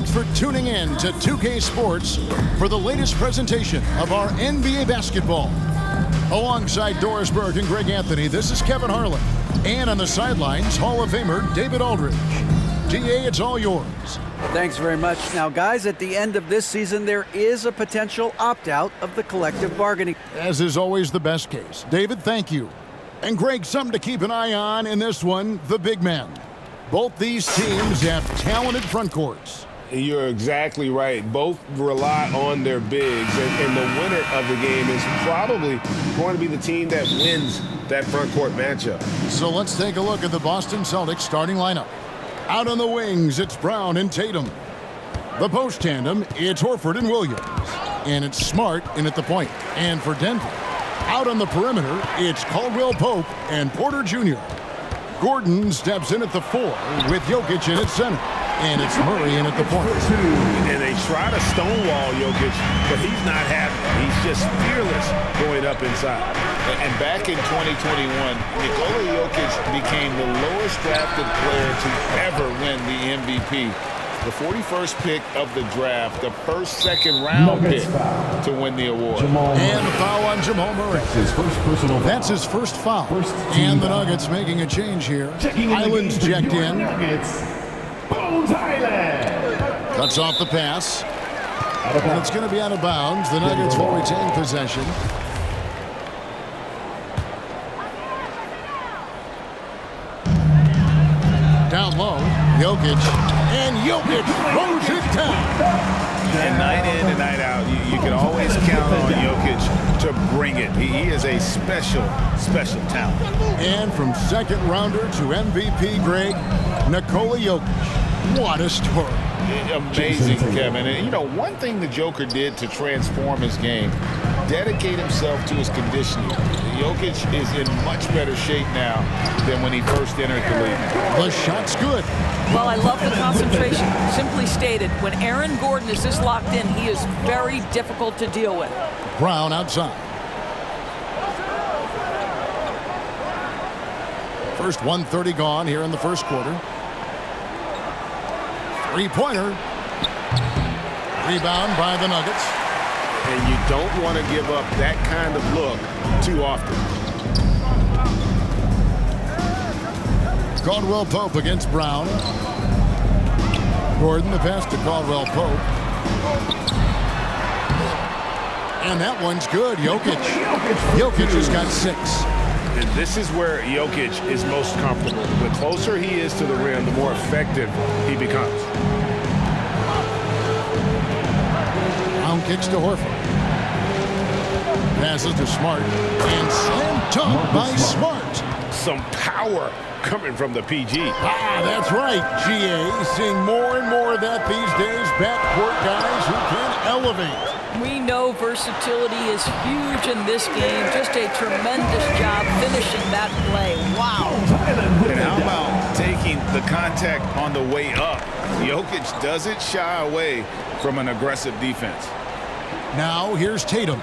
Thanks for tuning in to 2K Sports for the latest presentation of our NBA basketball. Alongside Doris Burke and Greg Anthony, this is Kevin Harlan. And on the sidelines, Hall of Famer David Aldridge. DA, it's all yours. Thanks very much. Now, guys, at the end of this season, there is a potential opt-out of the collective bargaining. As is always the best case. David, thank you. And Greg, something to keep an eye on in this one, the big men. Both these teams have talented front courts. You're exactly right. Both rely on their bigs, and the winner of the game is probably going to be the team that wins that front court matchup. So let's take a look at the Boston Celtics starting lineup. Out on the wings, it's Brown and Tatum. The post tandem, it's Horford and Williams. And it's Smart in at the point. And for Denver, out on the perimeter, it's Caldwell Pope and Porter Jr. Gordon steps in at the 4 with Jokic in at center. And it's Murray in at the point. And they try to stonewall Jokic, but he's not having it. He's just fearless going up inside. And back in 2021, Nikola Jokic became the lowest drafted player to ever win the MVP. The 41st pick of the draft, the first second-round pick to win the award. And a foul on Jamal Murray. That's his first foul. And the Nuggets making a change here. Island's checked in. Cuts off the pass. And it's going to be out of bounds. The Nuggets will retain possession. Down low, Jokic. And Jokic throws it down. And night in and night out, you can always count on Jokic to bring it. He is a special talent. And from second rounder to MVP, Greg, Nikola Jokic. What a story. Amazing, Kevin. And, you know, one thing the Joker did to transform his game, dedicate himself to his conditioning. Jokic is in much better shape now than when he first entered the league. The shot's good. Well, I love the concentration. Simply stated, when Aaron Gordon is this locked in, he is very difficult to deal with. Brown outside. First 1:30 gone here in the first quarter. Three-pointer. Rebound by the Nuggets. And you don't want to give up that kind of look too often. Caldwell Pope against Brown. Gordon, the pass to Caldwell Pope. And that one's good. Jokic has got 6. And this is where Jokic is most comfortable. The closer he is to the rim, the more effective he becomes. Brown kicks to Horford. Passes to Smart. And slam dunk by Smart. Some power coming from the PG. That's right, GA. Seeing more and more of that these days. Backcourt guys who can elevate. We know versatility is huge in this game. Just a tremendous job finishing that play. Wow. And how about taking the contact on the way up? Jokic doesn't shy away from an aggressive defense. Now here's Tatum.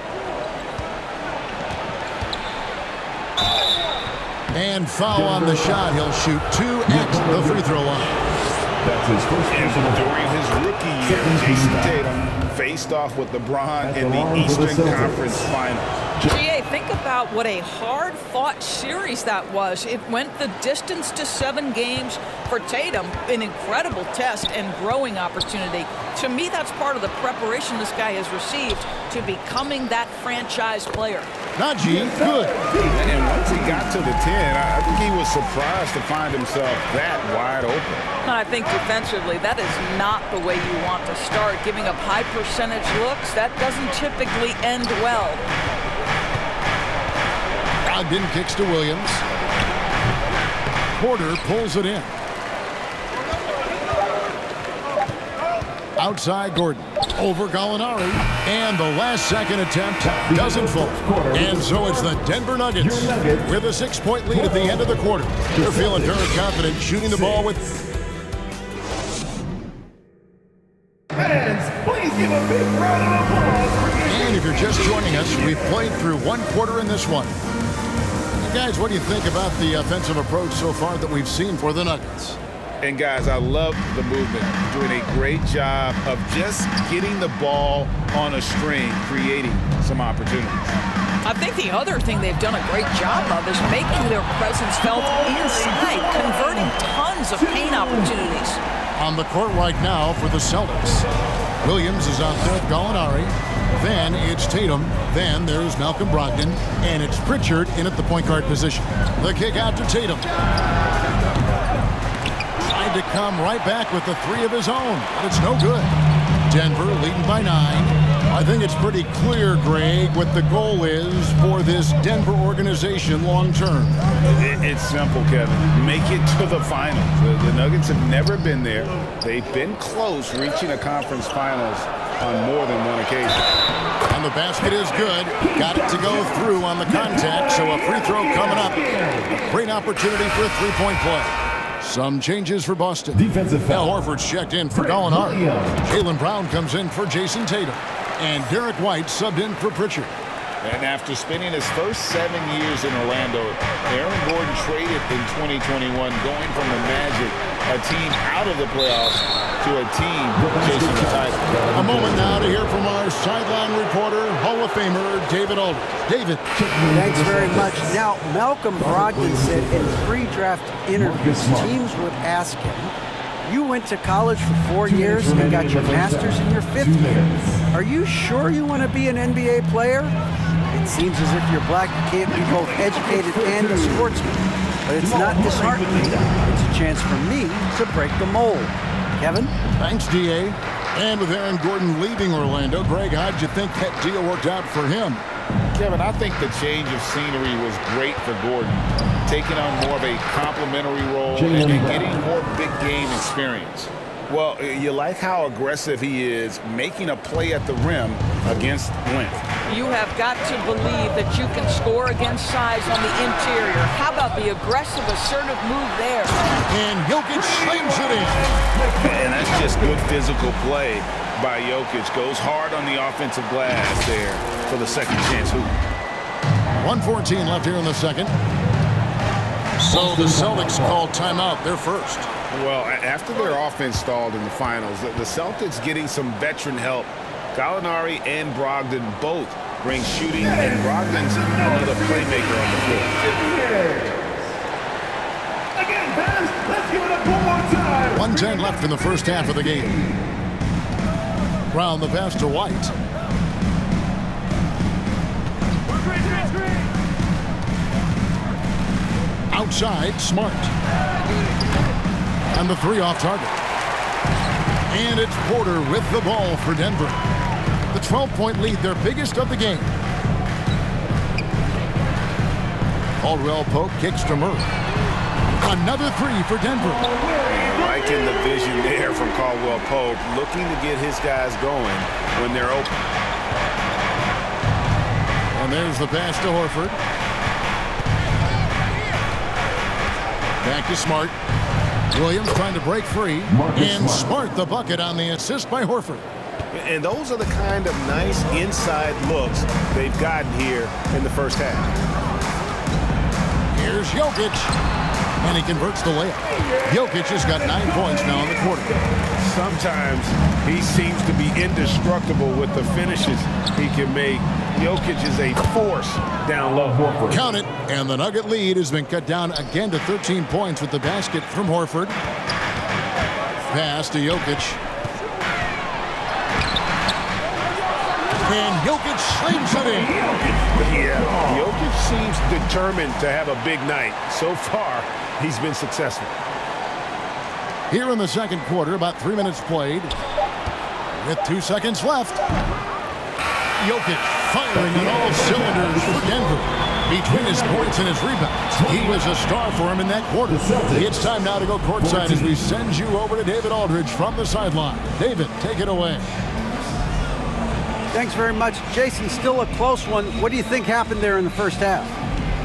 And foul on the shot. He'll shoot 2 at the free throw line. That's his first personal. During his rookie year, Jason Tatum faced off with LeBron in the Eastern Conference Final. GA, think about what a hard-fought series that was. It went the distance to 7 games for Tatum, an incredible test and growing opportunity. To me, that's part of the preparation this guy has received to becoming that franchise player. Najee, good. And once he got to the 10, I think he was surprised to find himself that wide open. I think defensively, that is not the way you want to start. Giving up high percentage looks, that doesn't typically end well. Ogden kicks to Williams. Porter pulls it in. Outside Gordon. Over Gallinari. And the last second attempt doesn't fall. And so it's the Denver Nuggets with a 6-point lead at the end of the quarter. They're feeling very confident shooting the ball with... Fans, please give a big round of applause. And if you're just joining us, we've played through 1 quarter in this one. Guys, what do you think about the offensive approach so far that we've seen for the Nuggets? And guys, I love the movement, doing a great job of just getting the ball on a string, creating some opportunities. I think the other thing they've done a great job of is making their presence felt inside, converting tons of paint opportunities. On the court right now for the Celtics. Williams is out there with Gallinari. Then it's Tatum. Then there's Malcolm Brogdon. And it's Pritchard in at the point guard position. The kick out to Tatum. Tried to come right back with the three of his own, but it's no good. Denver leading by 9. I think it's pretty clear, Greg, what the goal is for this Denver organization long term. It's simple, Kevin. Make it to the finals. The Nuggets have never been there. They've been close reaching a conference finals on more than one occasion. And the basket is good. Got it to go through on the contact, so a free throw coming up. Great opportunity for a three-point play. Some changes for Boston. Defensive foul. Al Horford's checked in for Gallinari. Jaylen Brown comes in for Jason Tatum. And Derek White subbed in for Pritchard. And after spending his first 7 years in Orlando, Aaron Gordon traded in 2021, going from the Magic, a team out of the playoffs, to a team chasing the title. A moment now to hear from our sideline reporter, Hall of Famer David Aldridge. David. Thanks very much. Now, Malcolm Brogdon said in pre-draft interviews, teams would ask him, you went to college for 4 years and got your master's in your 5th year. Are you sure you want to be an NBA player? It seems as if you're black, you can't be both educated and a sportsman. But it's not disheartening. It's a chance for me to break the mold. Kevin? Thanks, D.A. And with Aaron Gordon leaving Orlando, Greg, how'd you think that deal worked out for him? Kevin, I think the change of scenery was great for Gordon, taking on more of a complimentary role and getting more big game experience. Well, you like how aggressive he is, making a play at the rim against length. You have got to believe that you can score against size on the interior. How about the aggressive, assertive move there? And Jokic slams it in. And that's just good physical play by Jokic. Goes hard on the offensive glass there for the second chance hoop. 1:14 left here in the second. So the Celtics called timeout. They're first. Well, after their offense stalled in the finals, the Celtics getting some veteran help. Gallinari and Brogdon both bring shooting, and Brogdon's another playmaker on the floor. Again, fans, let's give it up one more time. 1:10 left in the first half of the game. Brown the pass to White. Outside, Smart. And the three off target. And it's Porter with the ball for Denver. The 12-point lead, their biggest of the game. Caldwell Pope kicks to Murray. Another three for Denver. Liking the vision there from Caldwell Pope, looking to get his guys going when they're open. And there's the pass to Horford. Back to Smart. Williams trying to break free. And Smart the bucket on the assist by Horford. And those are the kind of nice inside looks they've gotten here in the first half. Here's Jokic. And he converts the layup. Jokic has got 9 points now in the quarter. Sometimes he seems to be indestructible with the finishes he can make. Jokic is a force down low. Count it. And the Nugget lead has been cut down again to 13 points with the basket from Horford. Pass to Jokic. And Jokic slams it in. Yeah, Jokic seems determined to have a big night. So far, he's been successful. Here in the second quarter, about 3 minutes played. With 2 seconds left. Jokic firing on all cylinders for Denver. Between his points and his rebounds, he was a star for him in that quarter. It's time now to go courtside as we send you over to David Aldridge from the sideline. David, take it away. Thanks very much. Jason, still a close one. What do you think happened there in the first half?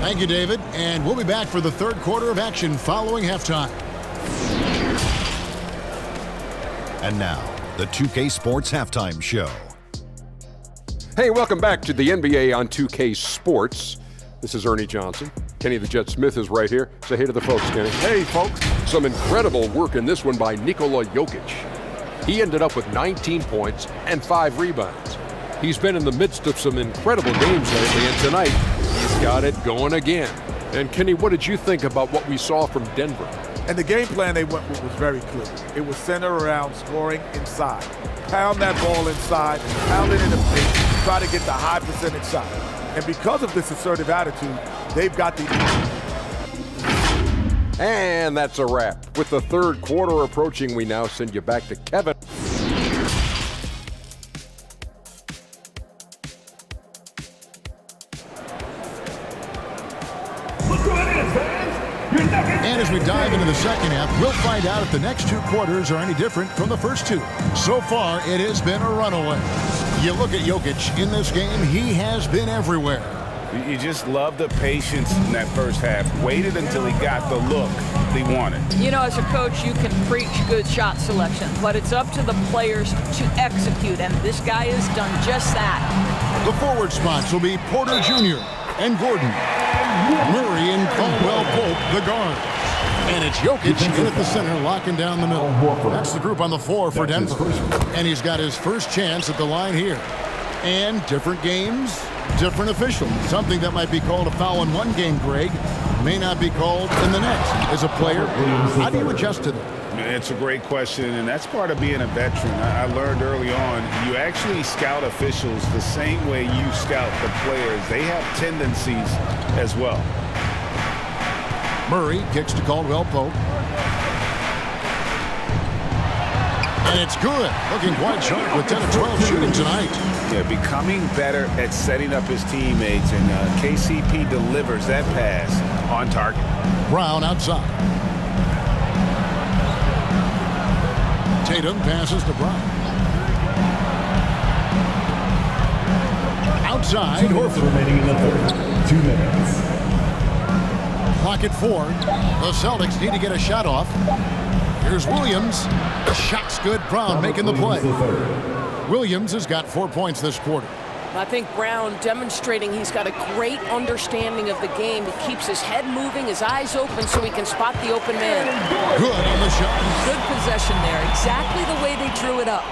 Thank you, David. And we'll be back for the third quarter of action following halftime. And now, the 2K Sports Halftime Show. Hey, welcome back to the NBA on 2K Sports. This is Ernie Johnson. Kenny the Jet Smith is right here. Say hey to the folks, Kenny. Hey, folks. Some incredible work in this one by Nikola Jokic. He ended up with 19 points and 5 rebounds. He's been in the midst of some incredible games lately, and tonight he's got it going again. And Kenny, what did you think about what we saw from Denver? And the game plan they went with was very clear. It was centered around scoring inside. Pound that ball inside, pound it in the paint, try to get the high percentage shot. And because of this assertive attitude, they've got the... And that's a wrap. With the third quarter approaching, we now send you back to Kevin. And as we dive into the second half, we'll find out if the next 2 quarters are any different from the first 2. So far, it has been a runaway. You look at Jokic in this game, he has been everywhere. You just love the patience in that first half. Waited until he got the look he wanted. You know, as a coach, you can preach good shot selection, but it's up to the players to execute, and this guy has done just that. The forward spots will be Porter Jr. and Gordon. Murray and Caldwell Pope, the guards. And it's Jokic in at the center, locking down the middle. That's the group on the floor for Denver. And he's got his first chance at the line here. And different games, different officials. Something that might be called a foul in one game, Greg, may not be called in the next. As a player, how do you adjust to that? It's a great question, and that's part of being a veteran. I learned early on, you actually scout officials the same way you scout the players. They have tendencies as well. Murray kicks to Caldwell Pope. And it's good. Looking quite sharp with 10 of 12 shooting tonight. Yeah, becoming better at setting up his teammates, and KCP delivers that pass on target. Brown outside. Tatum passes to Brown. Outside, Horford. Remaining in the third. 2 minutes. Clock at 4. The Celtics need to get a shot off. Here's Williams. The shot's good. Brown making the play. Williams has got 4 points this quarter. I think Brown demonstrating he's got a great understanding of the game. He keeps his head moving, his eyes open so he can spot the open man. Good on the shot. Good possession there. Exactly the way they drew it up.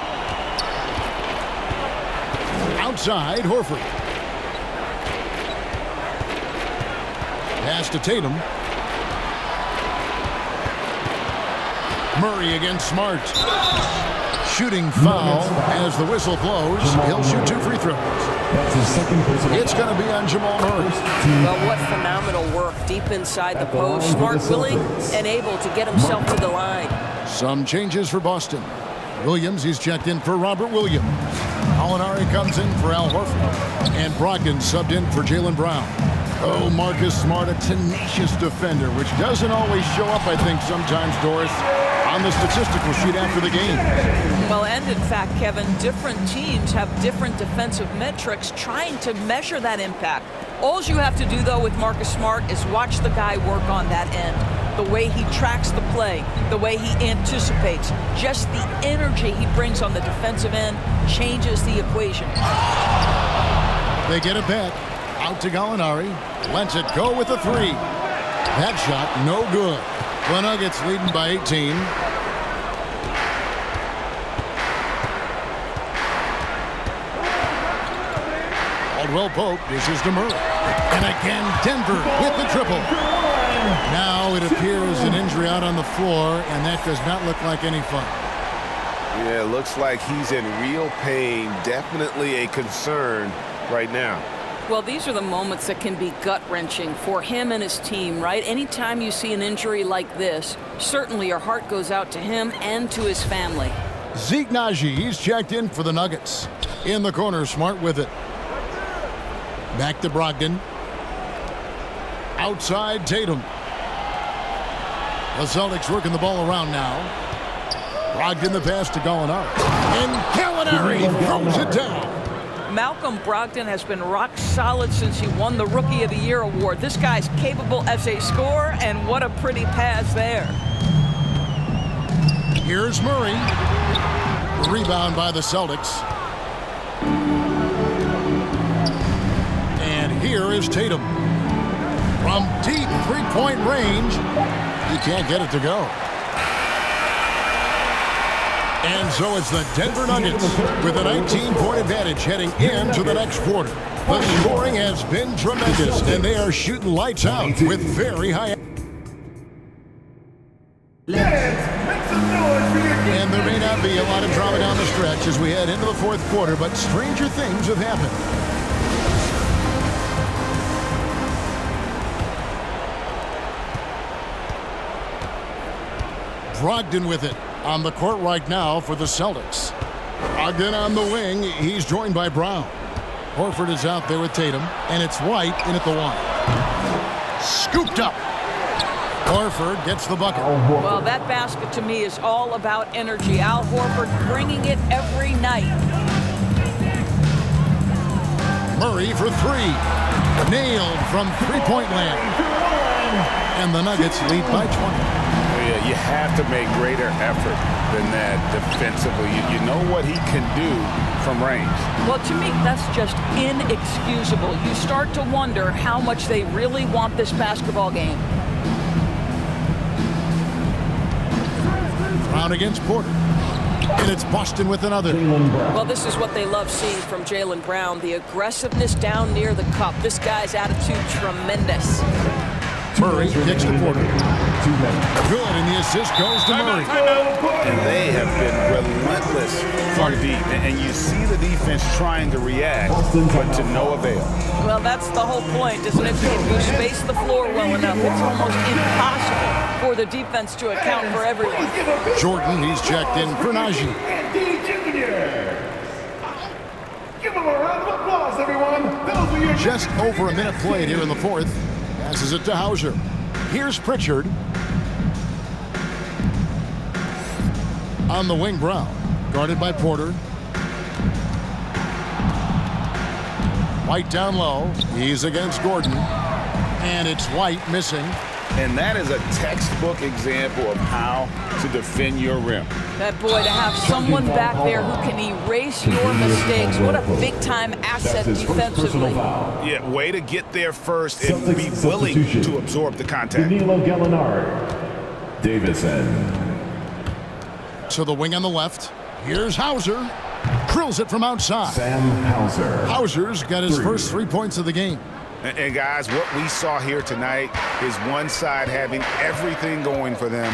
Outside, Horford. Pass to Tatum. Murray against Smart. Shooting foul as the whistle blows. He'll shoot 2 free throws. It's going to be on Jamal Murray. Well, what phenomenal work deep inside the post. Smart, willing, and able to get himself to the line. Some changes for Boston. Williams, he's checked in for Robert Williams. Gallinari comes in for Al Horford. And Brogdon subbed in for Jaylen Brown. Oh, Marcus Smart, a tenacious defender, which doesn't always show up, I think, sometimes, Doris, on the statistical sheet after the game. Well, and in fact, Kevin, different teams have different defensive metrics trying to measure that impact. All you have to do, though, with Marcus Smart is watch the guy work on that end. The way he tracks the play, the way he anticipates, just the energy he brings on the defensive end changes the equation. They get it back. Out to Gallinari. Lets it go with a 3. That shot, no good. The Nuggets leading by 18. Caldwell Pope dishes to Murray. And again, Denver with the triple. Now it appears an injury out on the floor, and that does not look like any fun. Yeah, it looks like he's in real pain. Definitely a concern right now. Well, these are the moments that can be gut-wrenching for him and his team, right? Anytime you see an injury like this, certainly your heart goes out to him and to his family. Zeke Naji, he's checked in for the Nuggets. In the corner, Smart with it. Back to Brogdon. Outside, Tatum. The Celtics working the ball around now. Brogdon the pass to Gallinari. And Gallinari throws it down. Malcolm Brogdon has been rock solid since he won the Rookie of the Year award. This guy's capable as a scorer, and what a pretty pass there. Here's Murray. Rebound by the Celtics. And here is Tatum. From deep three-point range, he can't get it to go. And so it's the Denver Nuggets with a 19-point advantage heading into the next quarter. The scoring has been tremendous, and they are shooting lights out with very high. And there may not be a lot of drama down the stretch as we head into the fourth quarter, but stranger things have happened. Brogdon with it on the court right now for the Celtics. Brogdon on the wing. He's joined by Brown. Horford is out there with Tatum, and it's White in at the one. Scooped up. Horford gets the bucket. Well, that basket to me is all about energy. Al Horford bringing it every night. Murray for three. Nailed from three-point land. And the Nuggets lead by 20. Yeah, you have to make greater effort than that defensively. You know what he can do from range. Well, to me, that's just inexcusable. You start to wonder how much they really want this basketball game. Brown against Porter. And it's Boston with another. Well, this is what they love seeing from Jaylen Brown, the aggressiveness down near the cup. This guy's attitude, tremendous. Murray kicks to Porter. Good, and the assist goes to Murray. And they have been relentless from deep. And you see the defense trying to react, but to no avail. Well, that's the whole point, isn't it? If you space the floor well enough, it's almost impossible for the defense to account for everyone. Jordan, he's checked in for Najee. Give him a round of applause, everyone. Those are your Just over a minute played here in the fourth. Passes it to Hauser. Here's Pritchard. On the wing, Brown. Guarded by Porter. White down low. He's against Gordon. And it's White missing. And that is a textbook example of how to defend your rim. That boy, to have someone back there who can erase your mistakes, what a big-time asset defensively. Yeah, way to get there first and be willing to absorb the contact. Danilo Gallinari. Davison. To the wing on the left. Here's Hauser. Drills it from outside. Sam Hauser. Hauser's got his first 3 points of the game. And guys, what we saw here tonight is one side having everything going for them.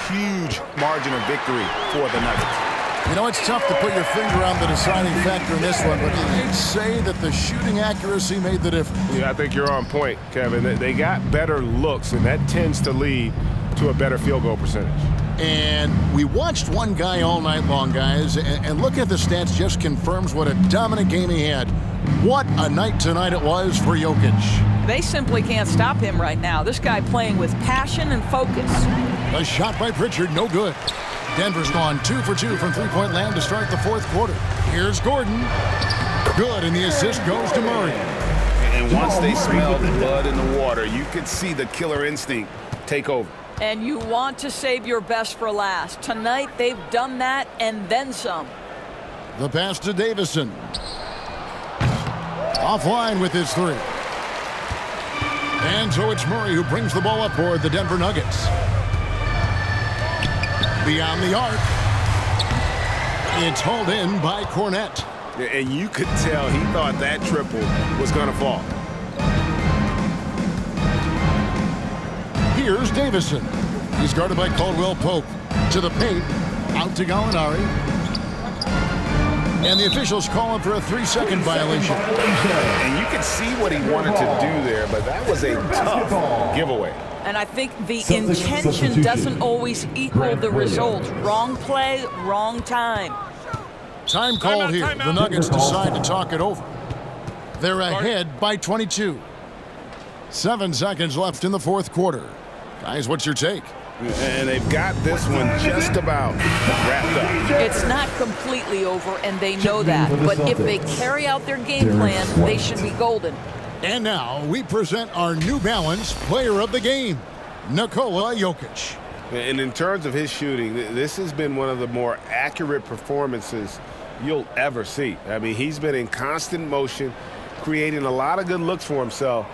Huge margin of victory for the Nuggets. You know, it's tough to put your finger on the deciding factor in this one, but you'd say that the shooting accuracy made the difference. Yeah, I think you're on point, Kevin. They got better looks, and that tends to lead to a better field goal percentage. And we watched one guy all night long, guys, and looking at the stats just confirms what a dominant game he had. What a night tonight it was for Jokic. They simply can't stop him right now. This guy playing with passion and focus. A shot by Pritchard, no good. Denver's gone 2 for 2 from three-point land to start the fourth quarter. Here's Gordon. Good, and the assist goes to Murray. And once they smelled blood in the water, you could see the killer instinct take over. And you want to save your best for last. Tonight, they've done that and then some. The pass to Davison. Offline with his three. And so it's Murray who brings the ball up for the Denver Nuggets. Beyond the arc. It's hauled in by Cornette. And you could tell he thought that triple was going to fall. Here's Davison. He's guarded by Caldwell Pope. To the paint. Out to Gallinari. And the officials call him for a 3-second violation. And you can see what he wanted to do there, but that was a tough giveaway. And I think the intention doesn't always equal the result. Wrong play, wrong time. Time called here. The Nuggets decide to talk it over. They're ahead by 22. 7 seconds left in the fourth quarter. Guys, what's your take? And they've got this one just about wrapped up. It's not completely over, and they know that. But if they carry out their game plan, they should be golden. And now we present our New Balance Player of the Game, Nikola Jokic. And in terms of his shooting, this has been one of the more accurate performances you'll ever see. I mean, he's been in constant motion, creating a lot of good looks for himself.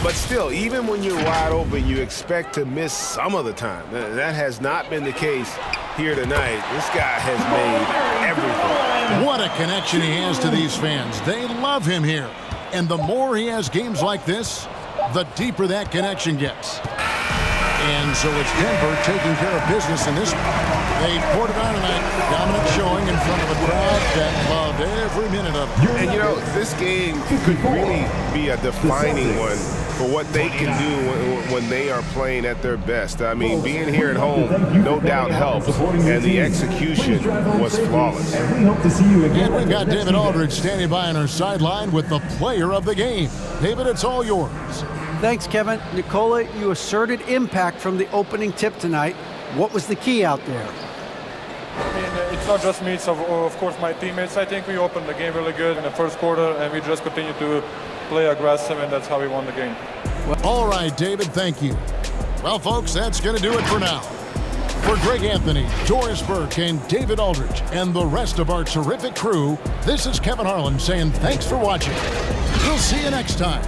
But still, even when you're wide open, you expect to miss some of the time. That has not been the case here tonight. This guy has made everything. What a connection he has to these fans. They love him here. And the more he has games like this, the deeper that connection gets. And so it's Denver taking care of business in this one. They poured it on tonight. Dominant showing in front of a crowd that loved every minute of it. And, you know, this game could really be a defining one for what they can do when they are playing at their best. I mean, being here at home, no doubt helps, and the execution was flawless. And we've got David Aldridge standing by on our sideline with the player of the game. David, it's all yours. Thanks, Kevin. Nikola, you asserted impact from the opening tip tonight. What was the key out there? I mean, it's not just me, it's of course my teammates. I think we opened the game really good in the first quarter, and we just continued to play aggressive, and that's how we won the game. All right, David, thank you. Well, folks, that's going to do it for now. For Greg Anthony, Doris Burke, and David Aldridge, and the rest of our terrific crew, this is Kevin Harlan saying thanks for watching. We'll see you next time